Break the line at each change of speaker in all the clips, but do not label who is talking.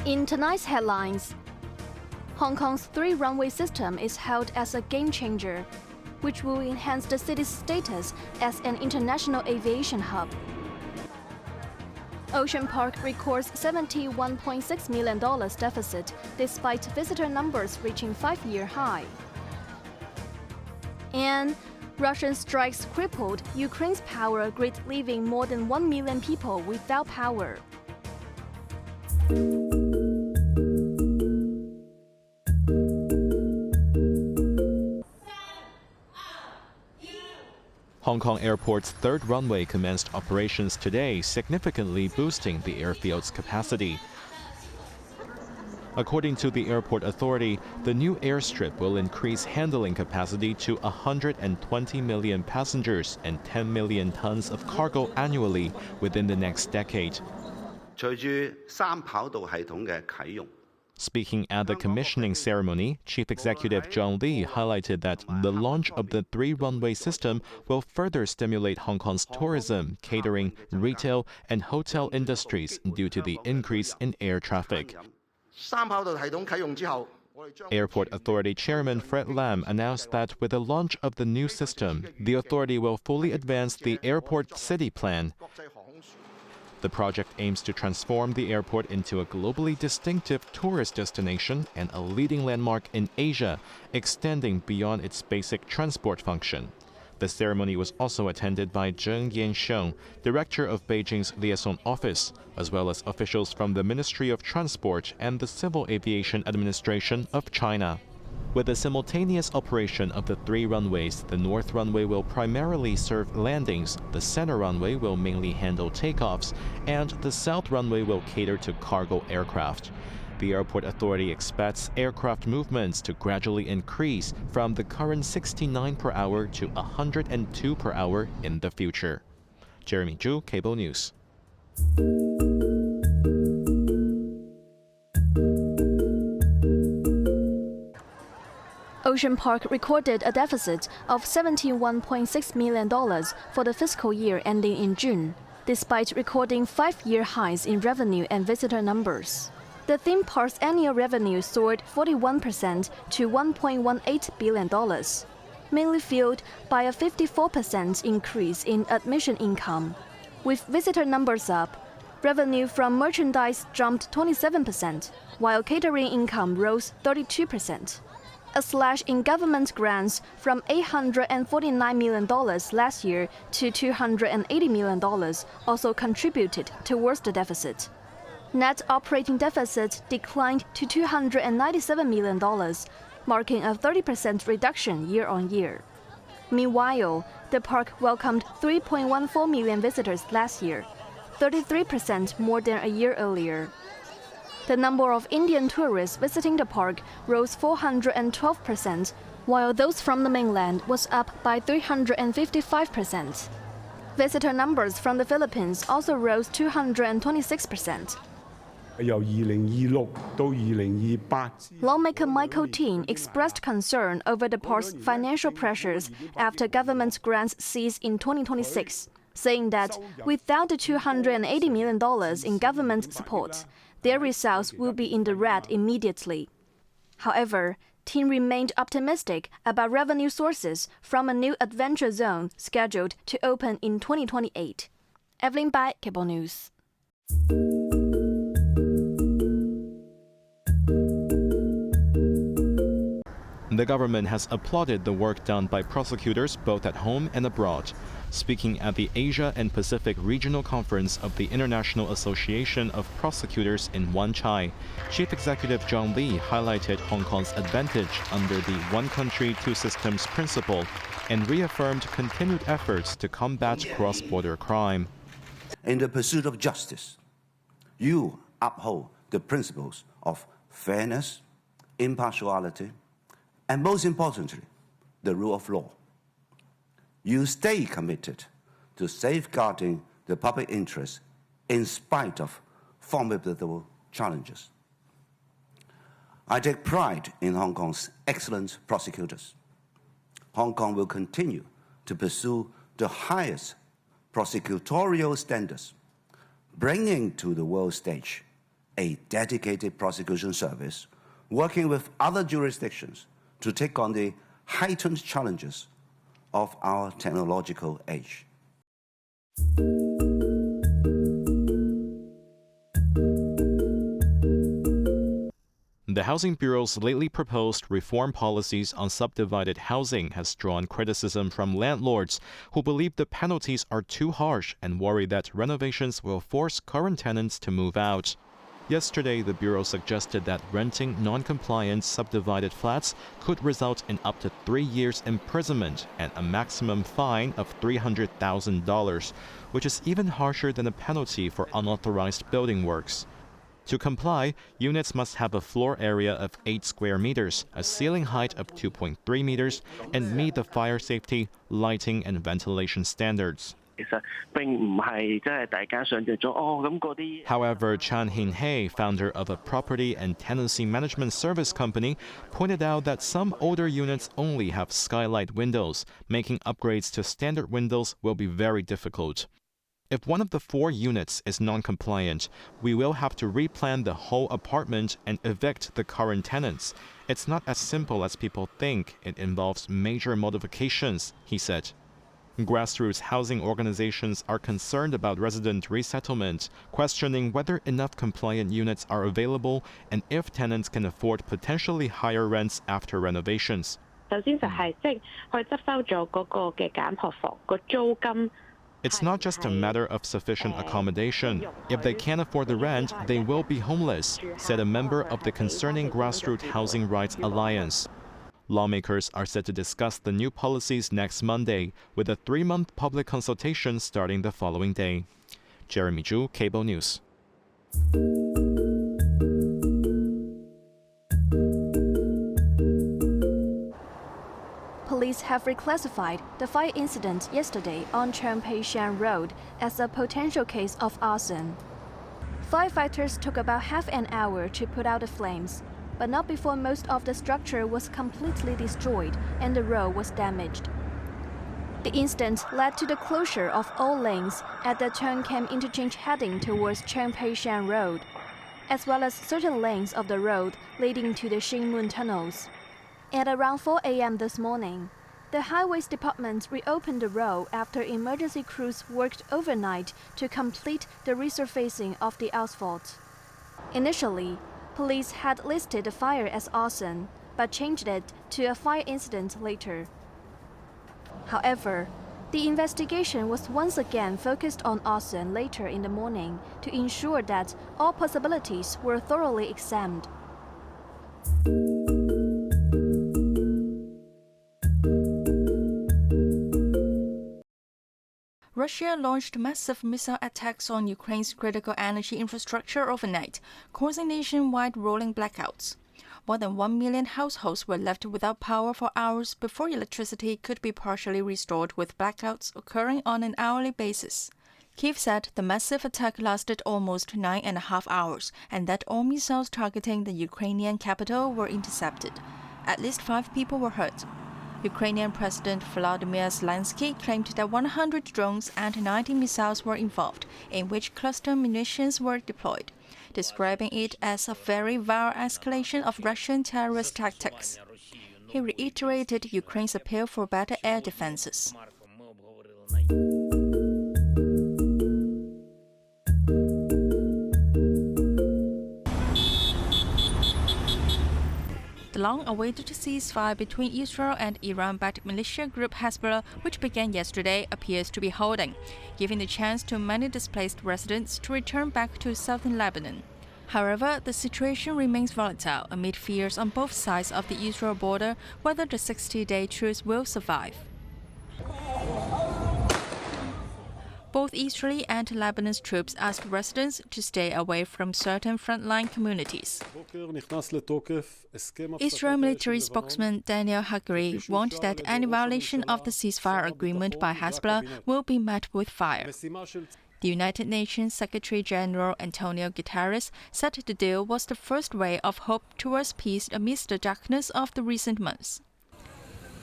In tonight's headlines, Hong Kong's three-runway system is hailed as a game-changer, which will enhance the city's status as an international aviation hub. Ocean Park records $71.6 million deficit despite visitor numbers reaching 5-year high. And Russian strikes crippled Ukraine's power grid, leaving more than 1 million people without power.
Hong Kong Airport's third runway commenced operations today, significantly boosting the airfield's capacity. According to the airport authority, the new airstrip will increase handling capacity to 120 million passengers and 10 million tons of cargo annually within the next decade. Speaking at the commissioning ceremony, Chief Executive John Lee highlighted that the launch of the three-runway system will further stimulate Hong Kong's tourism, catering, retail, and hotel industries due to the increase in air traffic. Airport Authority Chairman Fred Lam announced that with the launch of the new system, the authority will fully advance the Airport City Plan. The project aims to transform the airport into a globally distinctive tourist destination and a leading landmark in Asia, extending beyond its basic transport function. The ceremony was also attended by Zheng Yansheng, director of Beijing's liaison office, as well as officials from the Ministry of Transport and the Civil Aviation Administration of China. With the simultaneous operation of the three runways, the north runway will primarily serve landings, the center runway will mainly handle takeoffs, and the south runway will cater to cargo aircraft. The airport authority expects aircraft movements to gradually increase from the current 69 per hour to 102 per hour in the future. Jeremy Zhu, Cable News.
Ocean Park recorded a deficit of $71.6 million for the fiscal year ending in June, despite recording 5-year highs in revenue and visitor numbers. The theme park's annual revenue soared 41% to $1.18 billion, mainly fueled by a 54% increase in admission income. With visitor numbers up, revenue from merchandise jumped 27%, while catering income rose 32%. A slash in government grants from $849 million last year to $280 million also contributed towards the deficit. Net operating deficit declined to $297 million, marking a 30% reduction year-on-year. Meanwhile, the park welcomed 3.14 million visitors last year, 33% more than a year earlier. The number of Indian tourists visiting the park rose 412%, while those from the mainland was up by 355%. Visitor numbers from the Philippines also rose 226%. Lawmaker Michael Tin expressed concern over the park's financial pressures after government grants cease in 2026, saying that without the $280 million in government support, their results will be in the red immediately. However, Tin remained optimistic about revenue sources from a new adventure zone scheduled to open in 2028. Evelyn Bai, Cable News.
The government has applauded the work done by prosecutors both at home and abroad. Speaking at the Asia and Pacific Regional Conference of the International Association of Prosecutors in Wan Chai, Chief Executive John Lee highlighted Hong Kong's advantage under the one country, two systems principle and reaffirmed continued efforts to combat cross-border crime.
In the pursuit of justice, you uphold the principles of fairness, impartiality, and most importantly, the rule of law. You stay committed to safeguarding the public interest in spite of formidable challenges. I take pride in Hong Kong's excellent prosecutors. Hong Kong will continue to pursue the highest prosecutorial standards, bringing to the world stage a dedicated prosecution service working with other jurisdictions to take on the heightened challenges of our technological age.
The Housing Bureau's lately proposed reform policies on subdivided housing has drawn criticism from landlords who believe the penalties are too harsh and worry that renovations will force current tenants to move out. Yesterday, the Bureau suggested that renting non-compliant subdivided flats could result in up to 3 years imprisonment and a maximum fine of $300,000, which is even harsher than a penalty for unauthorized building works. To comply, units must have a floor area of 8 square meters, a ceiling height of 2.3 meters, and meet the fire safety, lighting, and ventilation standards. However, Chan Hin-hei, founder of a property and tenancy management service company, pointed out that some older units only have skylight windows, making upgrades to standard windows will be very difficult. If one of the 4 units is non-compliant, we will have to replan the whole apartment and evict the current tenants. It's not as simple as people think. It involves major modifications, he said. Grassroots housing organizations are concerned about resident resettlement, questioning whether enough compliant units are available and if tenants can afford potentially higher rents after renovations. It's not just a matter of sufficient accommodation. If they can't afford the rent, they will be homeless, said a member of the Concerning Grassroots Housing Rights Alliance. Lawmakers are set to discuss the new policies next Monday, with a 3-month public consultation starting the following day. Jeremy Zhu, Cable News.
Police have reclassified the fire incident yesterday on Chen-Pei-Shan Road as a potential case of arson. Firefighters took about half an hour to put out the flames, but not before most of the structure was completely destroyed and the road was damaged. The incident led to the closure of all lanes at the Cheung-Kam interchange heading towards Chen-Pei-Shan Road, as well as certain lanes of the road leading to the Xinmun tunnels. At around 4 a.m. this morning, the Highways Department reopened the road after emergency crews worked overnight to complete the resurfacing of the asphalt. Initially, police had listed the fire as arson, but changed it to a fire incident later. However, the investigation was once again focused on arson later in the morning to ensure that all possibilities were thoroughly examined.
Russia launched massive missile attacks on Ukraine's critical energy infrastructure overnight, causing nationwide rolling blackouts. More than 1 million households were left without power for hours before electricity could be partially restored, with blackouts occurring on an hourly basis. Kyiv said the massive attack lasted almost 9.5 hours and that all missiles targeting the Ukrainian capital were intercepted. At least 5 people were hurt. Ukrainian President Volodymyr Zelensky claimed that 100 drones and 90 missiles were involved, in which cluster munitions were deployed, describing it as a very vile escalation of Russian terrorist tactics. He reiterated Ukraine's appeal for better air defenses. The long-awaited ceasefire between Israel and Iran-backed militia group Hezbollah, which began yesterday, appears to be holding, giving the chance to many displaced residents to return back to southern Lebanon. However, the situation remains volatile amid fears on both sides of the Israel border whether the 60-day truce will survive. Both Israeli and Lebanese troops asked residents to stay away from certain frontline communities. Israel military spokesman Daniel Hagari warned that any violation of the ceasefire agreement by Hezbollah will be met with fire. The United Nations Secretary-General Antonio Guterres said the deal was the first ray of hope towards peace amidst the darkness of the recent months.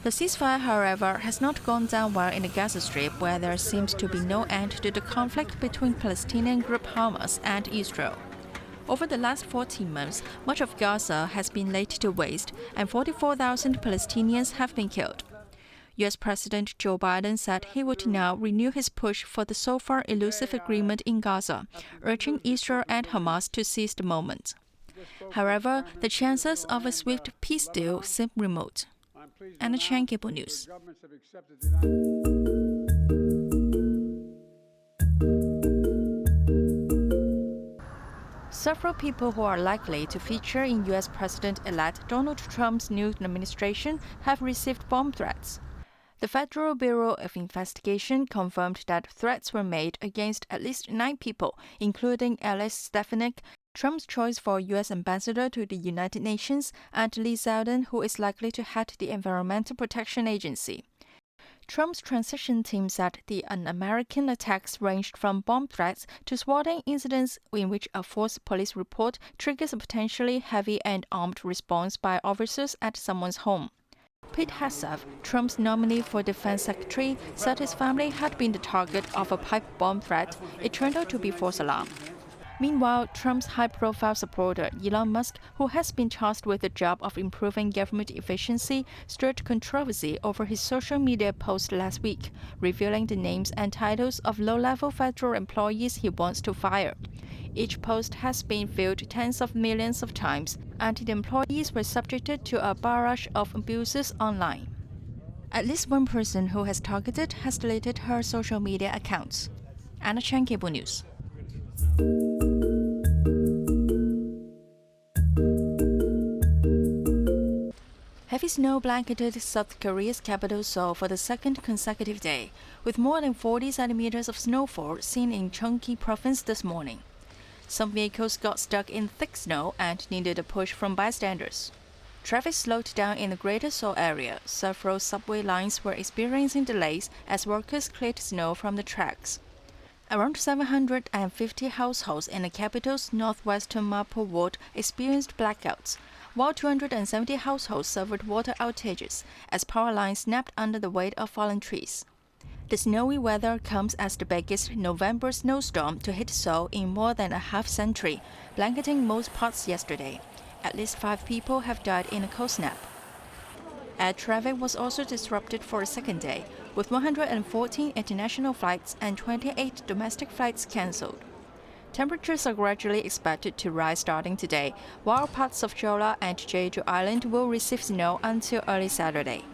The ceasefire, however, has not gone down well in the Gaza Strip, where there seems to be no end to the conflict between Palestinian group Hamas and Israel. Over the last 14 months, much of Gaza has been laid to waste, and 44,000 Palestinians have been killed. U.S. President Joe Biden said he would now renew his push for the so far elusive agreement in Gaza, urging Israel and Hamas to seize the moment. However, the chances of a swift peace deal seem remote. Anna Chan, Cable News. Several people who are likely to feature in U.S. President-elect Donald Trump's new administration have received bomb threats. The Federal Bureau of Investigation confirmed that threats were made against at least 9 people, including Alice Stefanik, Trump's choice for U.S. ambassador to the United Nations, and Lee Zeldin, who is likely to head the Environmental Protection Agency. Trump's transition team said the un-American attacks ranged from bomb threats to swatting incidents in which a false police report triggers a potentially heavy and armed response by officers at someone's home. Pete Hegseth, Trump's nominee for Defense Secretary, said his family had been the target of a pipe bomb threat. It turned out to be false alarm. Meanwhile, Trump's high-profile supporter, Elon Musk, who has been tasked with the job of improving government efficiency, stirred controversy over his social media post last week, revealing the names and titles of low-level federal employees he wants to fire. Each post has been viewed tens of millions of times, and the employees were subjected to a barrage of abuses online. At least one person who has targeted has deleted her social media accounts. Anna Chan, Cable News. Heavy snow blanketed South Korea's capital Seoul for the second consecutive day, with more than 40 centimeters of snowfall seen in Cheonggi province this morning. Some vehicles got stuck in thick snow and needed a push from bystanders. Traffic slowed down in the Greater Seoul area. Several subway lines were experiencing delays as workers cleared snow from the tracks. Around 750 households in the capital's northwestern Mapo ward experienced blackouts, while 270 households suffered water outages as power lines snapped under the weight of fallen trees. The snowy weather comes as the biggest November snowstorm to hit Seoul in more than a half-century, blanketing most parts yesterday. At least 5 people have died in a cold snap. Air traffic was also disrupted for a second day, with 114 international flights and 28 domestic flights cancelled. Temperatures are gradually expected to rise starting today, while parts of Jeolla and Jeju Island will receive snow until early Saturday.